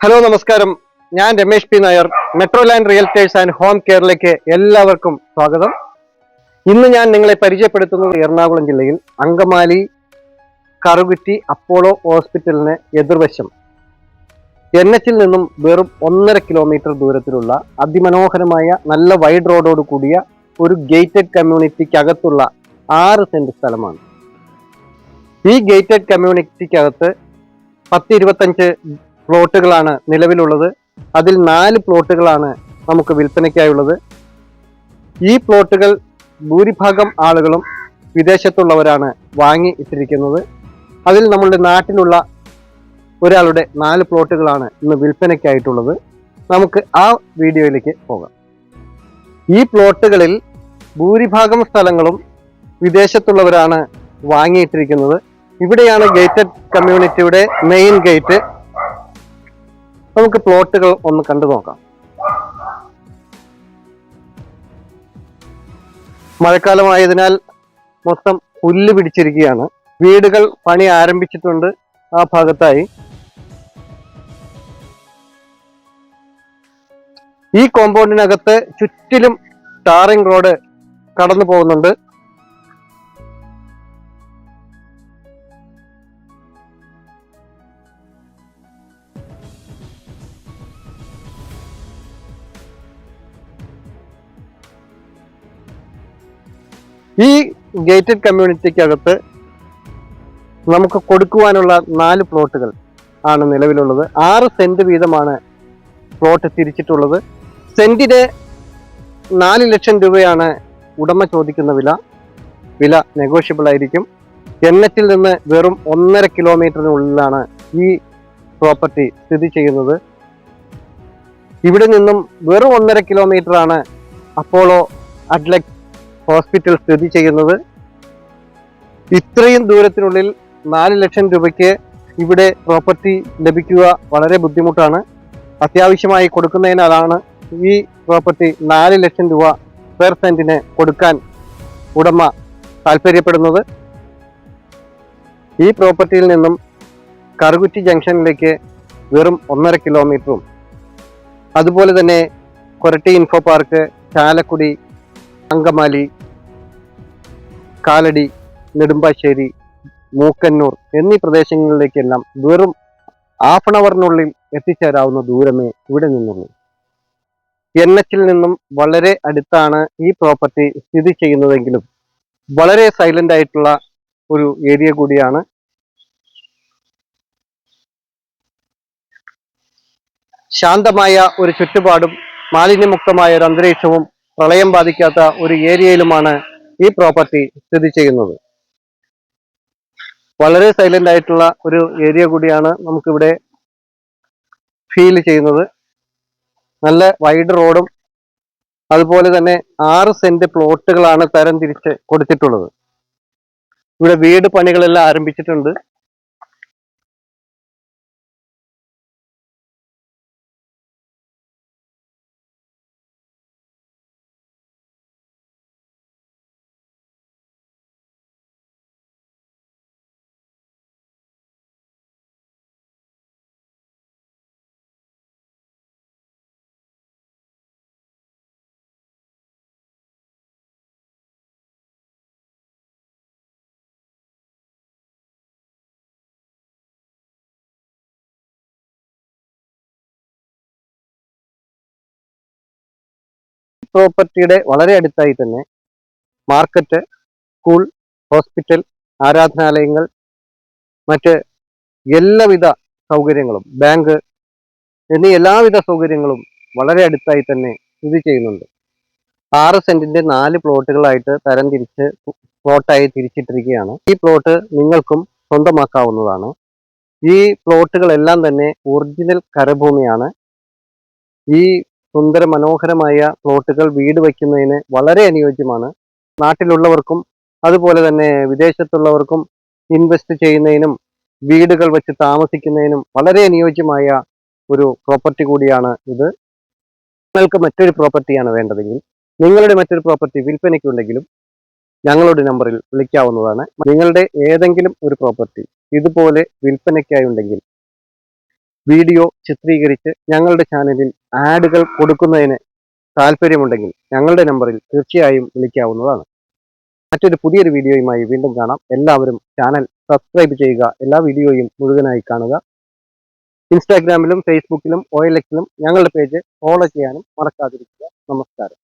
Hello നമസ്കാരം. ഞാൻ Ramesh P Nair. Metro land realtors and home കെയറിലേക്ക് എല്ലാവർക്കും സ്വാഗതം. ഇന്ന് ഞാൻ നിങ്ങളെ പരിചയപ്പെടുത്തുന്നത് എറണാകുളം ജില്ലയിൽ അങ്കമാലി കറുകുറ്റി അപ്പോളോ ഹോസ്പിറ്റലിന് എതിർവശം NH നിന്നും വെറും 1.5 കിലോമീറ്റർ ദൂരത്തിലുള്ള അതിമനോഹരമായ നല്ല വൈഡ് റോഡോട് കൂടിയ ഒരു ഗേറ്റഡ് കമ്മ്യൂണിറ്റിക്കകത്തുള്ള 6 സെന്റ് സ്ഥലമാണ്. ഈ ഗേറ്റഡ് കമ്മ്യൂണിറ്റിക്കകത്ത് 10-25 പ്ലോട്ടുകളാണ് നിലവിലുള്ളത്. അതിൽ 4 പ്ലോട്ടുകളാണ് നമുക്ക് വിൽപ്പനയ്ക്കായുള്ളത്. ഈ പ്ലോട്ടുകൾ ഭൂരിഭാഗം ആളുകളും വിദേശത്തുള്ളവരാണ് വാങ്ങി ഇട്ടിരിക്കുന്നത്. അതിൽ നമ്മളുടെ നാട്ടിലുള്ള ഒരാളുടെ 4 പ്ലോട്ടുകളാണ് ഇന്ന് വിൽപ്പനയ്ക്കായിട്ടുള്ളത്. നമുക്ക് ആ വീഡിയോയിലേക്ക് പോകാം. ഈ പ്ലോട്ടുകളിൽ ഭൂരിഭാഗം സ്ഥലങ്ങളും വിദേശത്തുള്ളവരാണ് വാങ്ങിയിട്ടിരിക്കുന്നത്. ഇവിടെയാണ് ഗേറ്റഡ് കമ്മ്യൂണിറ്റിയുടെ മെയിൻ ഗേറ്റ്. നമുക്ക് പ്ലോട്ടുകൾ ഒന്ന് കണ്ടു നോക്കാം. മഴക്കാലമായതിനാൽ മൊത്തം പുല്ല് പിടിച്ചിരിക്കുകയാണ്. വീടുകൾ പണി ആരംഭിച്ചിട്ടുണ്ട് ആ ഭാഗത്തായി. ഈ കോമ്പൗണ്ടിനകത്ത് ചുറ്റിലും ടാറിംഗ് റോഡ് കടന്നു പോകുന്നുണ്ട്. ഈ ഗേറ്റഡ് കമ്മ്യൂണിറ്റിക്കകത്ത് നമുക്ക് കൊടുക്കുവാനുള്ള 4 പ്ലോട്ടുകൾ ആണ് നിലവിലുള്ളത്. 6 സെന്റ് വീതമാണ് പ്ലോട്ട് തിരിച്ചിട്ടുള്ളത്. സെന്റിന് 4 ലക്ഷം രൂപയാണ് ഉടമ ചോദിക്കുന്ന വില നെഗോഷ്യബിൾ ആയിരിക്കും. NH നിന്ന് വെറും 1.5 കിലോമീറ്ററിനുള്ളിലാണ് ഈ പ്രോപ്പർട്ടി സ്ഥിതി ചെയ്യുന്നത്. ഇവിടെ നിന്നും വെറും 1.5 കിലോമീറ്റർ ആണ് അപ്പോളോ അഡ്ലക്സ് ഹോസ്പിറ്റൽ സ്ഥിതി ചെയ്യുന്നത്. ഇത്രയും ദൂരത്തിനുള്ളിൽ 4 ലക്ഷം രൂപയ്ക്ക് ഇവിടെ പ്രോപ്പർട്ടി ലഭിക്കുക വളരെ ബുദ്ധിമുട്ടാണ്. അത്യാവശ്യമായി കൊടുക്കുന്നതിനാലാണ് ഈ പ്രോപ്പർട്ടി 4 ലക്ഷം രൂപ പെർ സെന്റിന് കൊടുക്കാൻ ഉടമ താല്പര്യപ്പെടുന്നത്. ഈ പ്രോപ്പർട്ടിയിൽ നിന്നും കറുകുറ്റി ജംഗ്ഷനിലേക്ക് വെറും 1.5 കിലോമീറ്ററും അതുപോലെ തന്നെ കൊരട്ടി ഇൻഫോ പാർക്ക്, ചാലക്കുടി, അങ്കമാലി, കാലടി, നെടുമ്പാശ്ശേരി, മൂക്കന്നൂർ എന്നീ പ്രദേശങ്ങളിലേക്കെല്ലാം വെറും ഹാഫ് ആൻ അവറിനുള്ളിൽ എത്തിച്ചേരാവുന്ന ദൂരമേ ഇവിടെ നിന്നുള്ളൂ. NH നിന്നും വളരെ അടുത്താണ് ഈ പ്രോപ്പർട്ടി സ്ഥിതി ചെയ്യുന്നതെങ്കിലും വളരെ സൈലന്റ് ആയിട്ടുള്ള ഒരു ഏരിയ കൂടിയാണ്. ശാന്തമായ ഒരു ചുറ്റുപാടും മാലിന്യമുക്തമായ ഒരു അന്തരീക്ഷവും പ്രളയം ബാധിക്കാത്ത ഒരു ഏരിയയിലുമാണ് ഈ പ്രോപ്പർട്ടി സ്ഥിതി ചെയ്യുന്നത്. വളരെ സൈലന്റ് ആയിട്ടുള്ള ഒരു ഏരിയ കൂടിയാണ് നമുക്കിവിടെ ഫീൽ ചെയ്യുന്നത്. നല്ല വൈഡ് റോഡും അതുപോലെ തന്നെ 6 സെന്റ് പ്ലോട്ടുകളാണ് തരം തിരിച്ച് കൊടുത്തിട്ടുള്ളത്. ഇവിടെ വീട് പണികളെല്ലാം ആരംഭിച്ചിട്ടുണ്ട്. പ്രോപ്പർട്ടിയുടെ വളരെ അടുത്തായി തന്നെ മാർക്കറ്റ്, സ്കൂൾ, ഹോസ്പിറ്റൽ, ആരാധനാലയങ്ങൾ, മറ്റ് എല്ലാവിധ സൗകര്യങ്ങളും, ബാങ്ക് എന്നീ എല്ലാവിധ സൗകര്യങ്ങളും വളരെ അടുത്തായി തന്നെ സ്ഥിതി ചെയ്യുന്നുണ്ട്. 6 സെന്റിന്റെ 4 പ്ലോട്ടുകളായിട്ട് തരംതിരിച്ച് പ്ലോട്ടായി തിരിച്ചിട്ടിരിക്കുകയാണ്. ഈ പ്ലോട്ട് നിങ്ങൾക്കും സ്വന്തമാക്കാവുന്നതാണ്. ഈ പ്ലോട്ടുകളെല്ലാം തന്നെ ഒറിജിനൽ കരഭൂമിയാണ്. ഈ സുന്ദര മനോഹരമായ പ്ലോട്ടുകൾ വീട് വയ്ക്കുന്നതിന് വളരെ അനുയോജ്യമാണ്. നാട്ടിലുള്ളവർക്കും അതുപോലെ തന്നെ വിദേശത്തുള്ളവർക്കും ഇൻവെസ്റ്റ് ചെയ്യുന്നതിനും വീടുകൾ വെച്ച് താമസിക്കുന്നതിനും വളരെ അനുയോജ്യമായ ഒരു പ്രോപ്പർട്ടി കൂടിയാണ് ഇത്. നിങ്ങൾക്ക് മറ്റൊരു പ്രോപ്പർട്ടിയാണ് വേണ്ടതെങ്കിൽ, നിങ്ങളുടെ മറ്റൊരു പ്രോപ്പർട്ടി വിൽപ്പനയ്ക്കുണ്ടെങ്കിലും ഞങ്ങളുടെ നമ്പറിൽ വിളിക്കാവുന്നതാണ്. നിങ്ങളുടെ ഏതെങ്കിലും ഒരു പ്രോപ്പർട്ടി ഇതുപോലെ വിൽപ്പനയ്ക്കായി ഉണ്ടെങ്കിൽ വീഡിയോ ചിത്രീകരിച്ച് ഞങ്ങളുടെ ചാനലിൽ ആഡുകൾ കൊടുക്കുന്നതിന് താല്പര്യമുണ്ടെങ്കിൽ ഞങ്ങളുടെ നമ്പറിൽ തീർച്ചയായും വിളിക്കാവുന്നതാണ്. മറ്റൊരു പുതിയൊരു വീഡിയോയുമായി വീണ്ടും കാണാം. എല്ലാവരും ചാനൽ സബ്സ്ക്രൈബ് ചെയ്യുക, എല്ലാ വീഡിയോയും മുഴുവനായി കാണുക. ഇൻസ്റ്റാഗ്രാമിലും ഫേസ്ബുക്കിലും OLX-ലും ഞങ്ങളുടെ പേജ് ഫോളോ ചെയ്യാനും മറക്കാതിരിക്കുക. നമസ്കാരം.